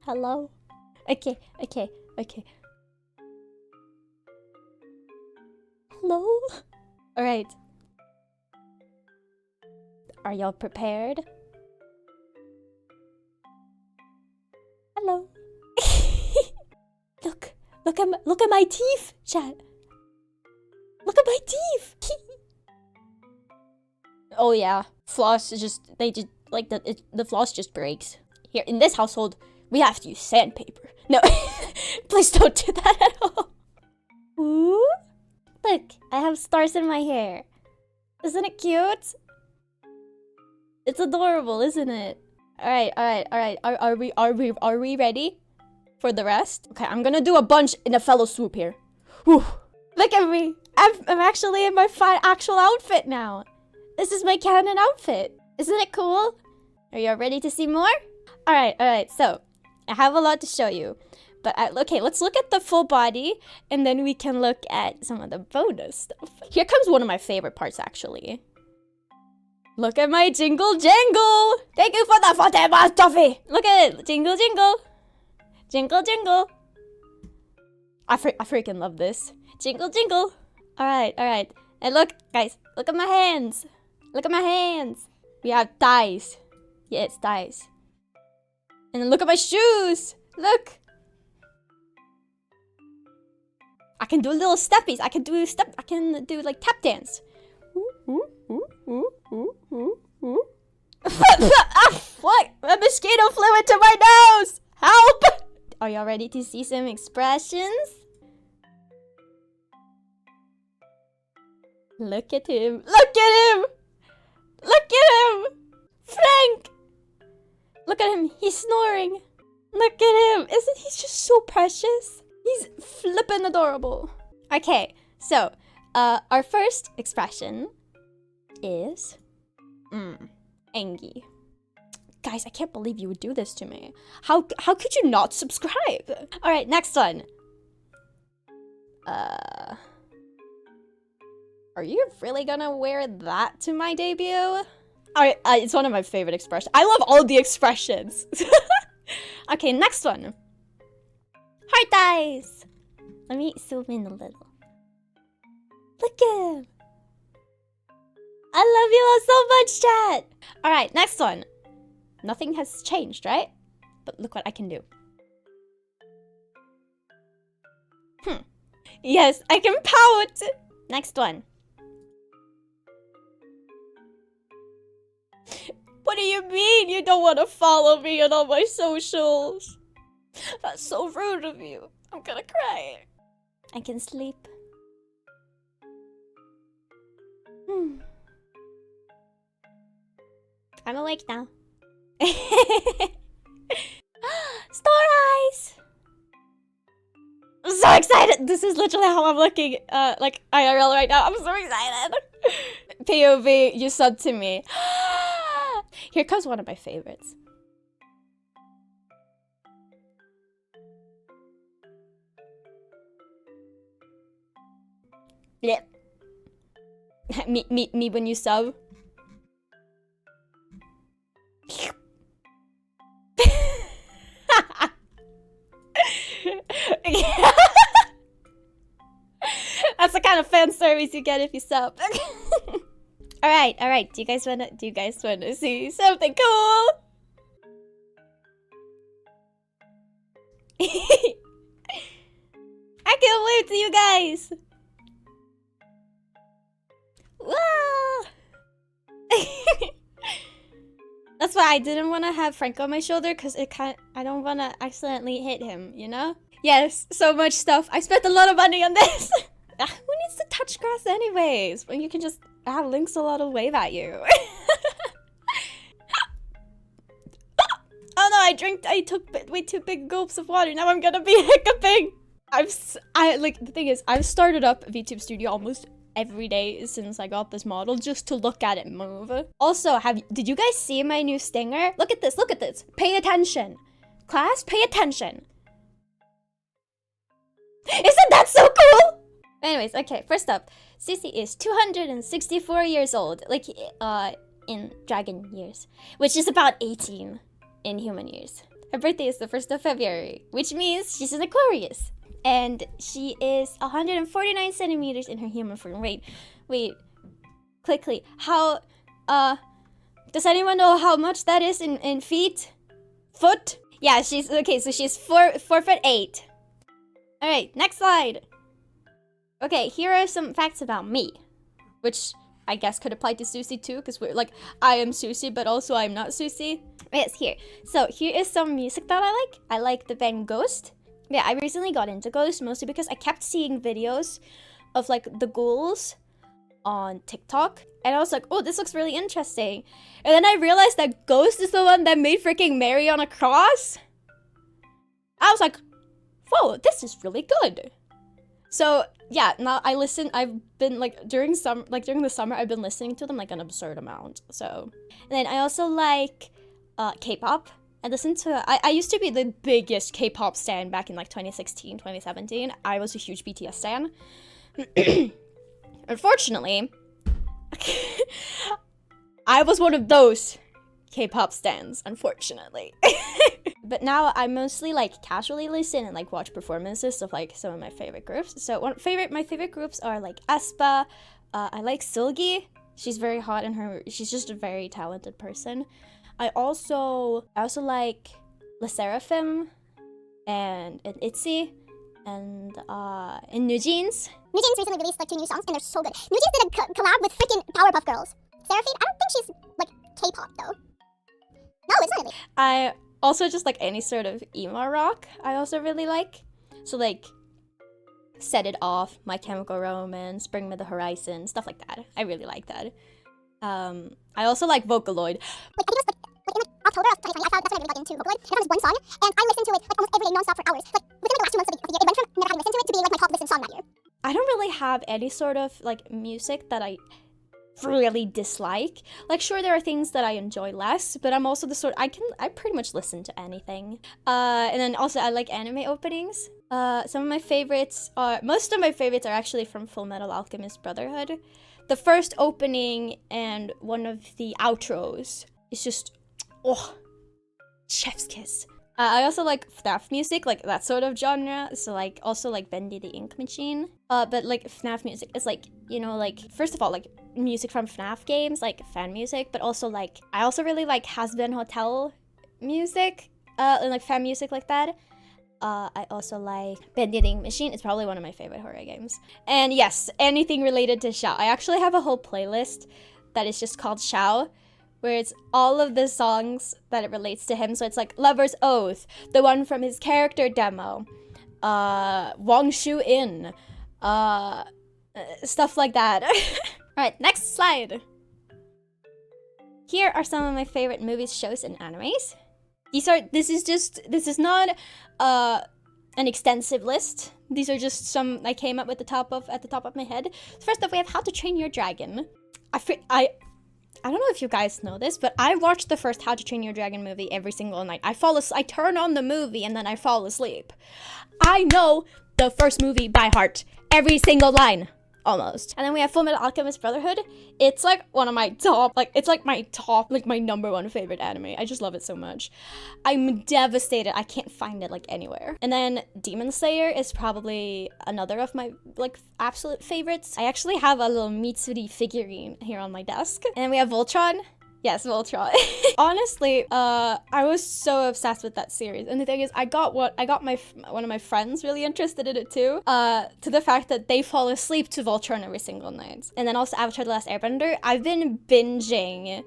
Hello? Okay. Hello? Alright. Are y'all prepared? Hello? Look at my teeth, chat. Look at my teeth. Oh yeah, floss is just, the floss just breaks. Here, in this household, we have to use sandpaper. No, please don't do that at all. Ooh, look, I have stars in my hair. Isn't it cute? It's adorable, isn't it? Alright. Are we ready for the rest? Okay, I'm gonna do a bunch in a fellow swoop here. Whew. Look at me. I'm actually in my actual outfit now. This is my canon outfit. Isn't it cool? Are you all ready to see more? Alright, so I have a lot to show you. But okay, let's look at the full body and then we can look at some of the bonus stuff. Here comes one of my favorite parts actually. Look at my jingle jangle! Thank you for the 40 baht toffee! Look at it! Jingle jingle! Jingle jingle! I freaking love this. Jingle jingle! Alright. And look, guys, look at my hands! Look at my hands! We have thighs. Yeah, it's thighs. And then look at my shoes! Look! I can do little steppies. I can do like tap dance. What? A mosquito flew into my nose! Help! Are y'all ready to see some expressions? Look at him! Look at him! Look at him! Frank! Look at him, he's snoring. Look at him! Isn't he just so precious? He's flippin' adorable. Okay, so, our first expression is Angie. Guys, I can't believe you would do this to me. How could you not subscribe? Alright, next one. Are you really gonna wear that to my debut? Alright, it's one of my favorite expressions. I love all the expressions. Okay, next one. Heart eyes. Let me zoom in a little. Look at him. I love you all so much, chat. Alright, next one. Nothing has changed, right? But look what I can do. Yes, I can pout. Next one. What do you mean you don't want to follow me on all my socials? That's so rude of you. I'm gonna cry. I can sleep. I'm awake now. Star eyes! I'm so excited! This is literally how I'm looking, like IRL right now. I'm so excited! POV, you subbed to me. Here comes one of my favorites. Yeah. me when you sub. That's the kind of fan service you get if you sub. Alright. Do you guys wanna see something cool? I can't wait to you guys. Wow. That's why I didn't want to have Frank on my shoulder, because I don't want to accidentally hit him, you know? Yes, so much stuff. I spent a lot of money on this. Who needs to touch grass anyways? When you can just have Lynxalotl wave at you. Oh no, I took way too big gulps of water. Now I'm gonna be hiccuping. The thing is, I've started up VTube Studio almost every day since I got this model just to look at it move. Also, did you guys see my new stinger? Look at this. Pay attention. Class, pay attention. Isn't that so cool? Anyways, okay, first up, Sissy is 264 years old, like, in dragon years, which is about 18 in human years. Her birthday is the 1st of February, which means she's an Aquarius. And she is 149 centimeters in her human form. Wait, quickly. How, does anyone know how much that is in feet? Foot? Yeah, okay, so she's 4'8". Alright, next slide. Okay, here are some facts about me, which I guess could apply to Susie too, because we're like, I am Susie, but also I'm not Susie. Yes, here. So here is some music that I like. I like the band Ghost. Yeah, I recently got into Ghost mostly because I kept seeing videos of like the ghouls on TikTok. And I was like, oh, this looks really interesting. And then I realized that Ghost is the one that made freaking Mary on a cross. I was like, whoa, this is really good. So yeah, now I've been like during the summer, I've been listening to them like an absurd amount. So, and then I also like K-pop. I used to be the biggest K-pop stan back in like 2016, 2017. I was a huge BTS stan. Unfortunately, I was one of those K-pop stans, unfortunately. But now I mostly like casually listen and like watch performances of like some of my favorite groups. So my favorite groups are like aespa. I like Seulgi. She's very hot and she's just a very talented person. I also like LE SSERAFIM and ITZY and NewJeans. NewJeans recently released like 2 new songs and they're so good. NewJeans did a collab with freaking Powerpuff Girls. Seraphine, I don't think she's like K-pop though. No, it's not really. I also just like any sort of emo rock I also really like. So like Set It Off, My Chemical Romance, Bring Me the Horizon, stuff like that. I really like that. I also like Vocaloid. Like I think it was like in like October of 2020, that's when I really got into Vocaloid. They found this one song and I listened to it like almost every day non-stop for hours. Like within like, the last 2 months of the year, it went from never having listened to it to being like my top listened song that year. I don't really have any sort of like music that I really dislike. Like sure there are things that I enjoy less, but I'm also the sort I pretty much listen to anything. And then also I like anime openings. Most of my favorites are actually from Full Metal Alchemist Brotherhood. The first opening and one of the outros is just chef's kiss. I also like FNAF music, like that sort of genre. So like also like Bendy the Ink Machine. But like FNAF music is like, you know, like first of all like music from FNAF games, like fan music, but also like I also really like Has-Been Hotel music, and like fan music like that. I also like Bendy the Ink Machine. It's probably one of my favorite horror games. And yes, anything related to Xiao. I actually have a whole playlist that is just called Xiao, where it's all of the songs that it relates to him. So it's like Lover's Oath, the one from his character demo, Wang Shu In, stuff like that. Alright, next slide. Here are some of my favorite movies, shows, and animes. This is not an extensive list. These are just some I came up with at the top of my head. First up, we have How to Train Your Dragon. I don't know if you guys know this, but I watch the first How to Train Your Dragon movie every single night. I turn on the movie and then I fall asleep. I know the first movie by heart. Every single line. Almost. And then we have Full Metal Alchemist Brotherhood. It's like one of my top, my number one favorite anime. I just love it so much. I'm devastated I can't find it like anywhere. And then Demon Slayer is probably another of my like absolute favorites. I actually have a little Mitsuri figurine here on my desk. And then we have Voltron. Yes, Voltron. Honestly, I was so obsessed with that series. And the thing is, I got one of my friends really interested in it too. To the fact that they fall asleep to Voltron every single night. And then also Avatar: The Last Airbender. I've been binging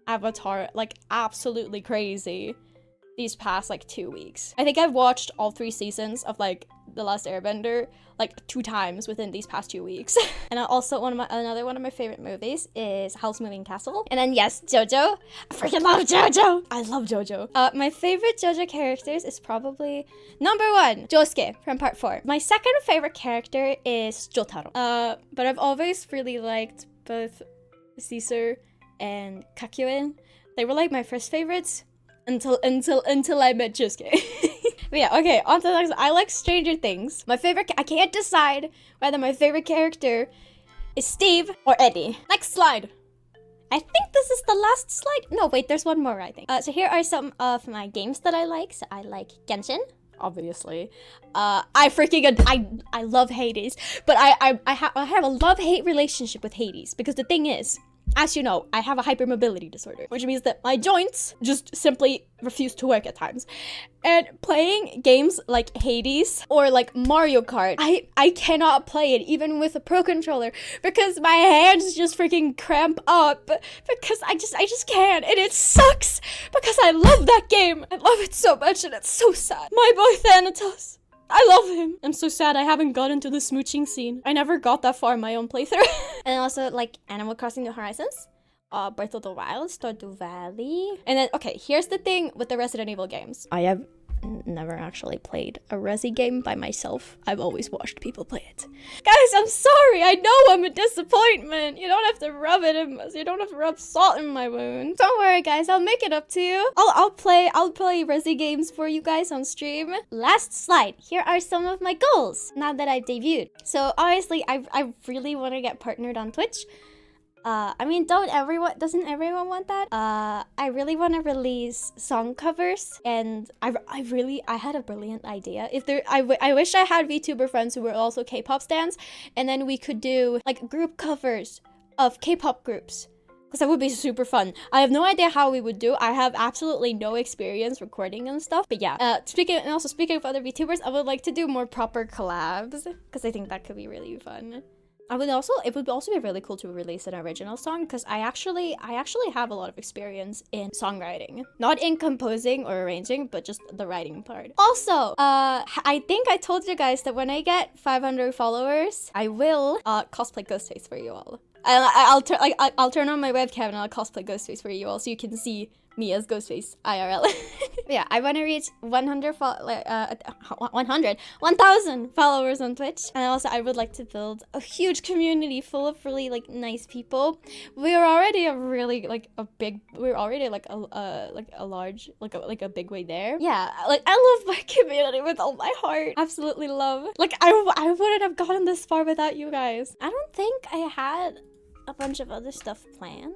Avatar like absolutely crazy these past like 2 weeks. I think I've watched all 3 seasons of like The Last Airbender like 2 times within these past 2 weeks. And also another one of my favorite movies is Howl's Moving Castle. And then yes, JoJo. I freaking love JoJo. I love JoJo. My favorite JoJo characters is probably number 1, Josuke from part 4. My second favorite character is Jotaro. But I've always really liked both Caesar and Kakyoin. They were like my first favorites until I met Josuke. But yeah, okay, on to the next one. I like Stranger Things. I can't decide whether my favorite character is Steve or Eddie. Next slide. I think this is the last slide. No, wait, there's one more, I think. So here are some of my games that I like. So I like Genshin, obviously. I love Hades, but I have a love-hate relationship with Hades because the thing is, as you know, I have a hypermobility disorder, which means that my joints just simply refuse to work at times. And playing games like Hades or like Mario Kart, I cannot play it even with a pro controller because my hands just freaking cramp up because I just can't, and it sucks because I love that game. I love it so much and it's so sad. My boy Thanatos, I love him. I'm so sad I haven't gotten to the smooching scene. I never got that far in my own playthrough. And also like Animal Crossing New Horizons, Breath of the Wild, Stardew Valley. And then, okay, here's the thing with the Resident Evil games. I have never actually played a Resi game by myself. I've always watched people play it. Guys, I'm sorry. I know I'm a disappointment. You don't have to rub it in. You don't have to rub salt in my wound. Don't worry, guys. I'll make it up to you. I'll play Resi games for you guys on stream. Last slide. Here are some of my goals now that I've debuted. So obviously, I really want to get partnered on Twitch. I mean, doesn't everyone want that? I really want to release song covers, and I had a brilliant idea. I wish I had VTuber friends who were also K-pop stans, and then we could do like group covers of K-pop groups, because that would be super fun. I have no idea how we would do. I have absolutely no experience recording and stuff, but yeah. Speaking of other VTubers, I would like to do more proper collabs, because I think that could be really fun. It would also be really cool to release an original song, because I actually have a lot of experience in songwriting. Not in composing or arranging, but just the writing part. Also, I think I told you guys that when I get 500 followers, I will cosplay Ghostface for you all. I'll turn on my webcam and I'll cosplay Ghostface for you all so you can see me as Ghostface IRL. Yeah, I want to reach 1,000 followers on Twitch, and also I would like to build a huge community full of really like nice people. We're already a big way there. Yeah, like I love my community with all my heart. Absolutely love. Like I wouldn't have gotten this far without you guys. I don't think I had a bunch of other stuff planned.